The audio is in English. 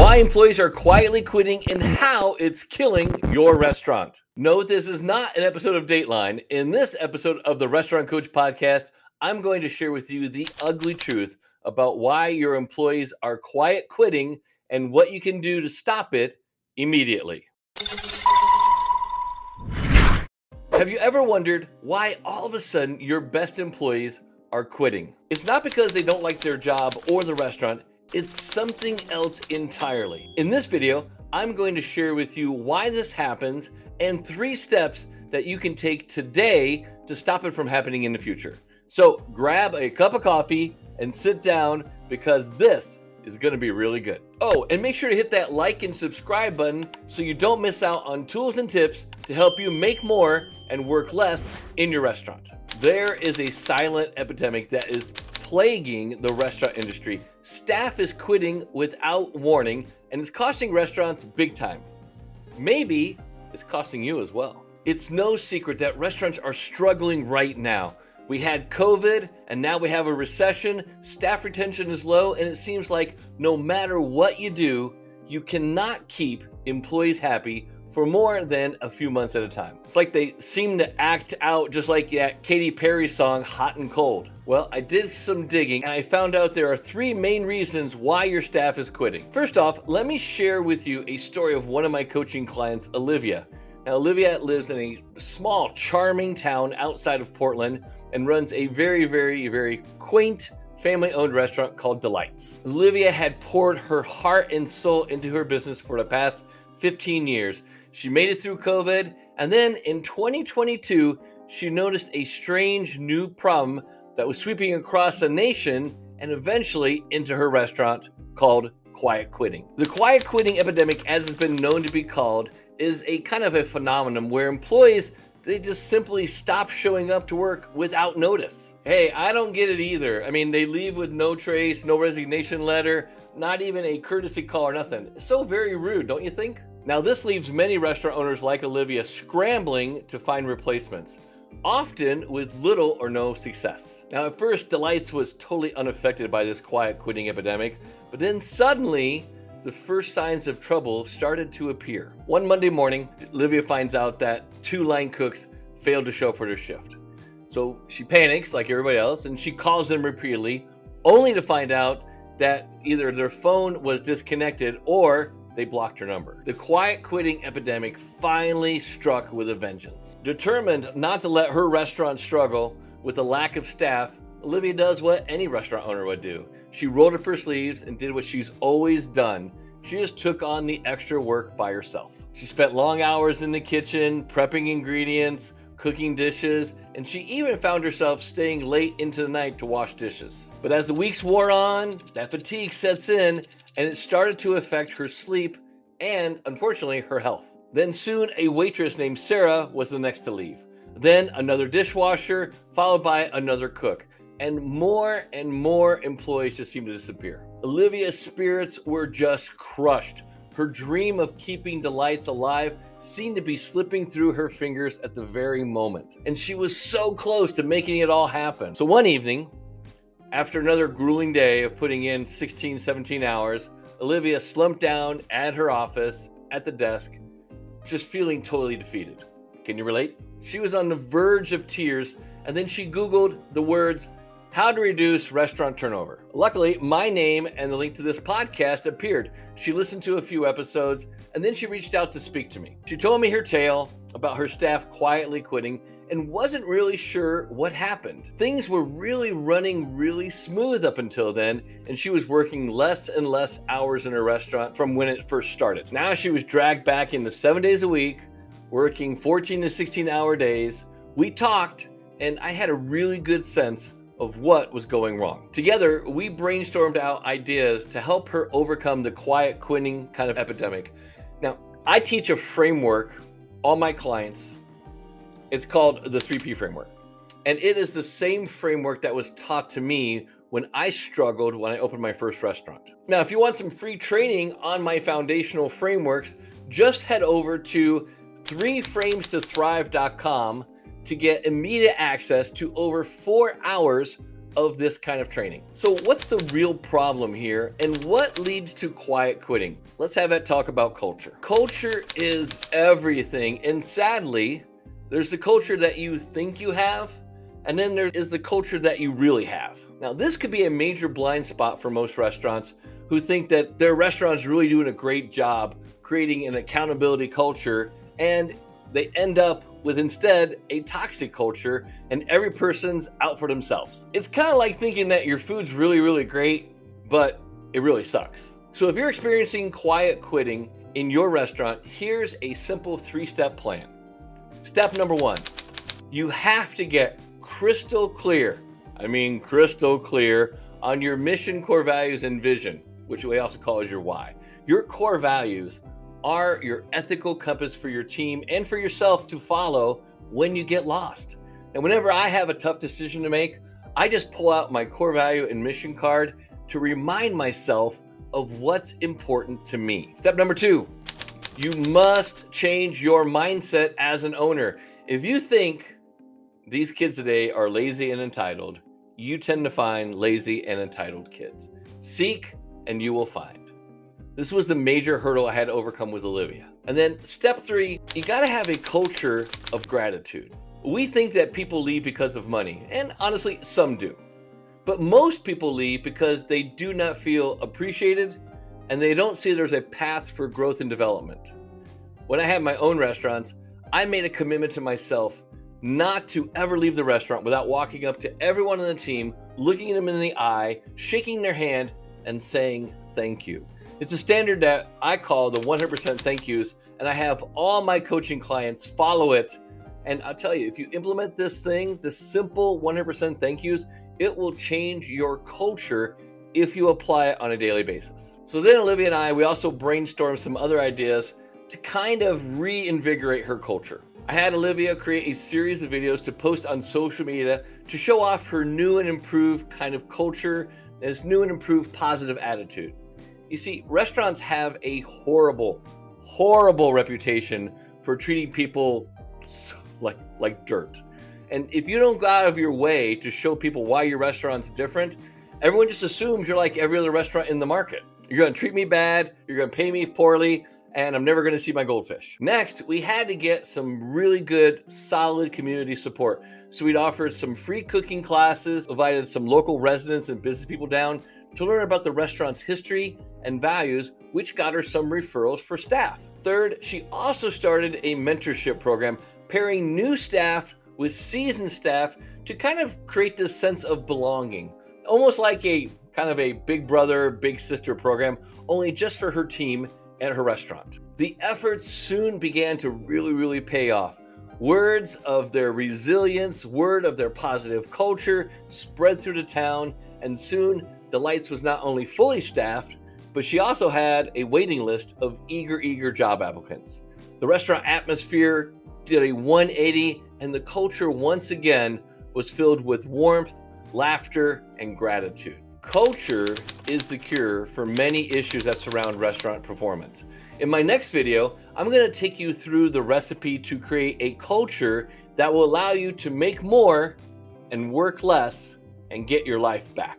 Why employees are quietly quitting and how it's killing your restaurant. No, this is not an episode of Dateline. In this episode of the Restaurant Coach Podcast, I'm going to share with you the ugly truth about why your employees are quiet quitting and what you can do to stop it immediately. Have you ever wondered why all of a sudden your best employees are quitting? It's not because they don't like their job or the restaurant. It's something else entirely. In this video, I'm going to share with you why this happens and 3 steps that you can take today to stop it from happening in the future. So grab a cup of coffee and sit down because this is going to be really good. Oh, and make sure to hit that like and subscribe button so you don't miss out on tools and tips to help you make more and work less in your restaurant. There is a silent epidemic that is plaguing the restaurant industry. Staff is quitting without warning, and it's costing restaurants big time. Maybe it's costing you as well. It's no secret that restaurants are struggling right now. We had COVID, and now we have a recession. Staff retention is low, and it seems like no matter what you do, you cannot keep employees happy for more than a few months at a time. It's like they seem to act out just like that Katy Perry song, Hot and Cold. Well, I did some digging and I found out there are 3 main reasons why your staff is quitting. First off, let me share with you a story of one of my coaching clients, Olivia. Now, Olivia lives in a small, charming town outside of Portland and runs a very quaint, family-owned restaurant called Delights. Olivia had poured her heart and soul into her business for the past 15 years. She made it through COVID, and then in 2022, she noticed a strange new problem that was sweeping across the nation and eventually into her restaurant called quiet quitting. The quiet quitting epidemic, as it's been known to be called, is a kind of a phenomenon where employees, they just simply stop showing up to work without notice. Hey, I don't get it either. I mean, they leave with no trace, no resignation letter, not even a courtesy call or nothing. It's so very rude, don't you think? Now, this leaves many restaurant owners like Olivia scrambling to find replacements, often with little or no success. Now, at first, Delights was totally unaffected by this quiet quitting epidemic, but then suddenly, the first signs of trouble started to appear. One Monday morning, Olivia finds out that 2 line cooks failed to show up for their shift. So she panics like everybody else, and she calls them repeatedly, only to find out that either their phone was disconnected or they blocked her number. The quiet quitting epidemic finally struck with a vengeance. Determined not to let her restaurant struggle with the lack of staff, Olivia does what any restaurant owner would do. She rolled up her sleeves and did what she's always done. She just took on the extra work by herself. She spent long hours in the kitchen, prepping ingredients, cooking dishes, and she even found herself staying late into the night to wash dishes. But as the weeks wore on, that fatigue sets in, and it started to affect her sleep and, unfortunately, her health. Then soon, a waitress named Sarah was the next to leave. Then another dishwasher, followed by another cook. And more employees just seemed to disappear. Olivia's spirits were just crushed. Her dream of keeping Delights alive seemed to be slipping through her fingers at the very moment. And she was so close to making it all happen. So one evening, after another grueling day of putting in 16, 17 hours, Olivia slumped down at her office at the desk, just feeling totally defeated. Can you relate? She was on the verge of tears, and then she Googled the words, "How to reduce restaurant turnover." Luckily, my name and the link to this podcast appeared. She listened to a few episodes, and then she reached out to speak to me. She told me her tale about her staff quietly quitting and wasn't really sure what happened. Things were really running really smooth up until then, and she was working less and less hours in her restaurant from when it first started. Now she was dragged back into 7 days a week, working 14 to 16-hour days. We talked, and I had a really good sense of what was going wrong. Together, we brainstormed out ideas to help her overcome the quiet quitting kind of epidemic. Now, I teach a framework all my clients. It's called the 3P framework. And it is the same framework that was taught to me when I struggled when I opened my first restaurant. Now, if you want some free training on my foundational frameworks, just head over to 3framestothrive.com to get immediate access to over 4 hours of this kind of training. So what's the real problem here and what leads to quiet quitting? Let's have that talk about culture. Culture is everything, and sadly, there's the culture that you think you have, and then there is the culture that you really have. Now, this could be a major blind spot for most restaurants who think that their restaurant's really doing a great job creating an accountability culture, and they end up with instead a toxic culture and every person's out for themselves. It's kind of like thinking that your food's really, really great, but it really sucks. So if you're experiencing quiet quitting in your restaurant, here's a simple 3-step plan. Step number 1, you have to get crystal clear on your mission, core values, and vision, which we also call as your why. Your core values are your ethical compass for your team and for yourself to follow when you get lost. And whenever I have a tough decision to make, I just pull out my core value and mission card to remind myself of what's important to me. Step number 2, you must change your mindset as an owner. If you think these kids today are lazy and entitled, you tend to find lazy and entitled kids. Seek and you will find. This was the major hurdle I had to overcome with Olivia. And then step 3, you gotta have a culture of gratitude. We think that people leave because of money, and honestly, some do. But most people leave because they do not feel appreciated and they don't see there's a path for growth and development. When I had my own restaurants, I made a commitment to myself not to ever leave the restaurant without walking up to everyone on the team, looking them in the eye, shaking their hand, and saying thank you. It's a standard that I call the 100% thank yous, and I have all my coaching clients follow it. And I'll tell you, if you implement this thing, the simple 100% thank yous, it will change your culture if you apply it on a daily basis. So then Olivia and I, we also brainstormed some other ideas to kind of reinvigorate her culture. I had Olivia create a series of videos to post on social media to show off her new and improved kind of culture, this new and improved positive attitude. You see, restaurants have a horrible reputation for treating people like dirt. And if you don't go out of your way to show people why your restaurant's different, everyone just assumes you're like every other restaurant in the market. You're gonna treat me bad, you're gonna pay me poorly, and I'm never gonna see my goldfish. Next, we had to get some really good, solid community support. So we'd offered some free cooking classes, invited some local residents and business people down to learn about the restaurant's history and values, which got her some referrals for staff. Third, she also started a mentorship program, pairing new staff with seasoned staff to kind of create this sense of belonging, almost like a kind of a big brother, big sister program, only just for her team at her restaurant. The efforts soon began to really pay off. Words of their resilience, word of their positive culture spread through the town, and soon Delights was not only fully staffed, but she also had a waiting list of eager job applicants. The restaurant atmosphere did a 180, and the culture once again was filled with warmth, laughter, and gratitude. Culture is the cure for many issues that surround restaurant performance. In my next video, I'm going to take you through the recipe to create a culture that will allow you to make more and work less and get your life back.